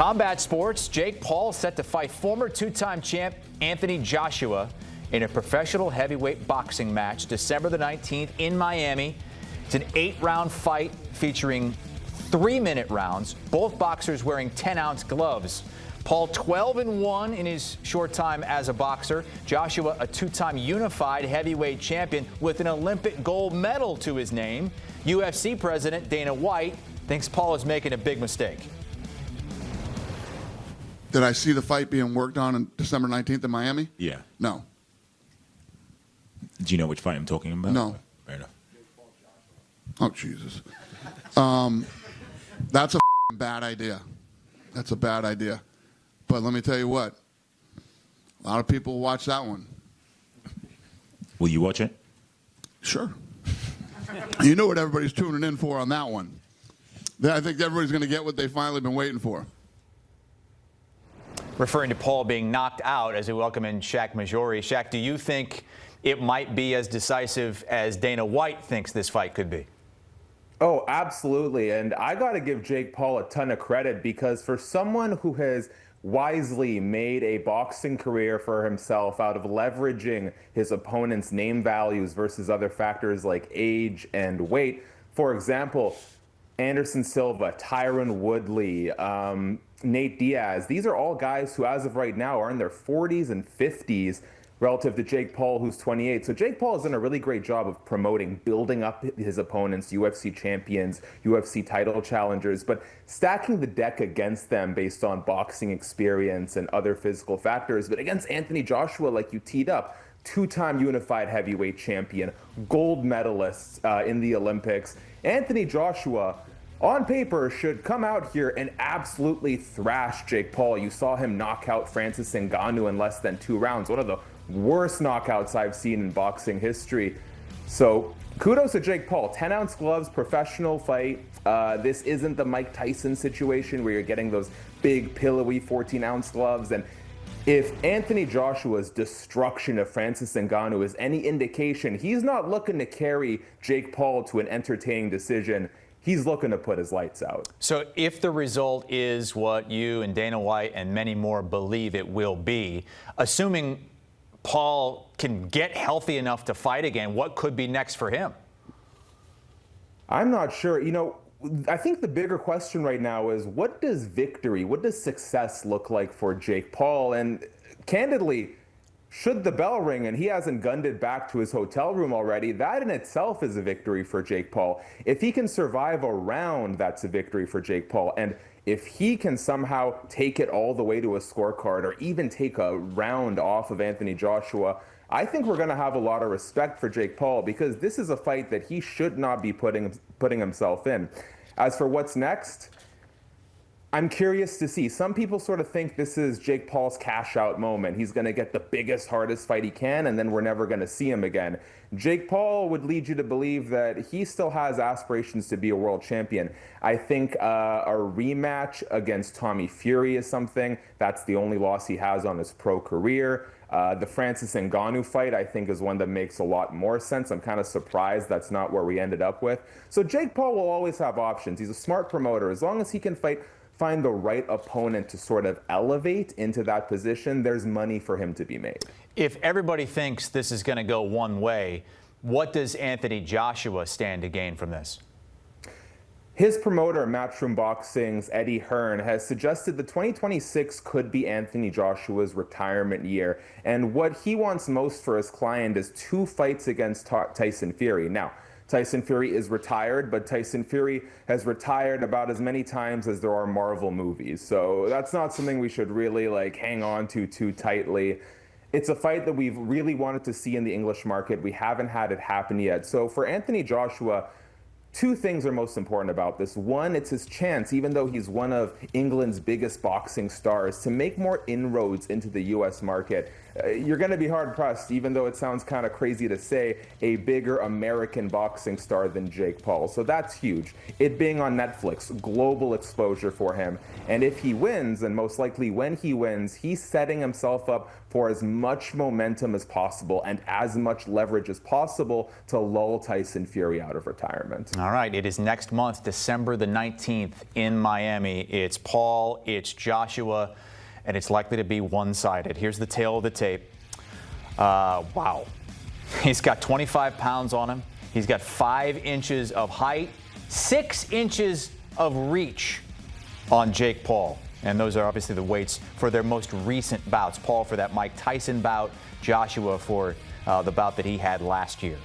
Combat sports, Jake Paul set to fight former two-time champ Anthony Joshua in a professional heavyweight boxing match December the 19th in Miami. It's an 8-round fight featuring 3-minute rounds, both boxers wearing 10-ounce gloves. Paul 12-1 in his short time as a boxer. Joshua, a two-time unified heavyweight champion with an Olympic gold medal to his name. UFC president Dana White thinks Paul is making a big mistake. Did I see the fight being worked on December 19th in Miami? Yeah. No. Do you know which fight I'm talking about? No. Fair enough. Oh, Jesus. That's a bad idea. That's a bad idea. But let me tell you what. A lot of people watch that one. Will you watch it? Sure. You know what everybody's tuning in for on that one. I think everybody's going to get what they've finally been waiting for. Referring to Paul being knocked out as we welcome in Shakiel Mahjori. Shaq, do you think it might be as decisive as Dana White thinks this fight could be? Oh, absolutely. And I got to give Jake Paul a ton of credit because for someone who has wisely made a boxing career for himself out of leveraging his opponent's name values versus other factors like age and weight, for example, Anderson Silva, Tyron Woodley, Nate Diaz, these are all guys who, as of right now, are in their 40s and 50s relative to Jake Paul, who's 28. So Jake Paul has done a really great job of promoting, building up his opponents, UFC champions, UFC title challengers, but stacking the deck against them based on boxing experience and other physical factors. But against Anthony Joshua, like you teed up, two-time unified heavyweight champion, gold medalist in the Olympics, Anthony Joshua, on paper, should come out here and absolutely thrash Jake Paul. You saw him knock out Francis Ngannou in less than 2 rounds. One of the worst knockouts I've seen in boxing history. So kudos to Jake Paul. 10-ounce gloves, professional fight. This isn't the Mike Tyson situation where you're getting those big, pillowy 14-ounce gloves. And if Anthony Joshua's destruction of Francis Ngannou is any indication, he's not looking to carry Jake Paul to an entertaining decision. He's looking to put his lights out. So if the result is what you and Dana White and many more believe it will be, assuming Paul can get healthy enough to fight again, what could be next for him? I'm not sure. You know, I think the bigger question right now is what does victory, what does success look like for Jake Paul? And candidly, should the bell ring and he hasn't gunned it back to his hotel room already, that in itself is a victory for Jake Paul. If he can survive a round, that's a victory for Jake Paul. And if he can somehow take it all the way to a scorecard or even take a round off of Anthony Joshua, I think we're going to have a lot of respect for Jake Paul because this is a fight that he should not be putting himself in. As for what's next, I'm curious to see. Some people sort of think this is Jake Paul's cash out moment. He's going to get the biggest, hardest fight he can, and then we're never going to see him again. Jake Paul would lead you to believe that he still has aspirations to be a world champion. I think a rematch against Tommy Fury is something. That's the only loss he has on his pro career. The Francis Ngannou fight, I think, is one that makes a lot more sense. I'm kind of surprised that's not where we ended up with. So Jake Paul will always have options. He's a smart promoter. As long as he can find the right opponent to sort of elevate into that position, there's money for him to be made. If everybody thinks this is going to go one way, what does Anthony Joshua stand to gain from this? His promoter, Matchroom Boxing's Eddie Hearn, has suggested that 2026 could be Anthony Joshua's retirement year. And what he wants most for his client is 2 fights against Tyson Fury. Now, Tyson Fury is retired, but Tyson Fury has retired about as many times as there are Marvel movies. So that's not something we should really hang on to too tightly. It's a fight that we've really wanted to see in the English market. We haven't had it happen yet. So for Anthony Joshua, 2 things are most important about this. One, it's his chance, even though he's one of England's biggest boxing stars, to make more inroads into the U.S. market. You're going to be hard-pressed, even though it sounds kind of crazy to say, a bigger American boxing star than Jake Paul. So that's huge. It being on Netflix, global exposure for him. And if he wins, and most likely when he wins, he's setting himself up for as much momentum as possible and as much leverage as possible to lull Tyson Fury out of retirement. All right, it is next month, December the 19th in Miami. It's Paul, it's Joshua, and it's likely to be one-sided. Here's the tail of the tape. Wow. He's got 25 pounds on him. He's got 5 inches of height, 6 inches of reach on Jake Paul. And those are obviously the weights for their most recent bouts. Paul for that Mike Tyson bout, Joshua for the bout that he had last year.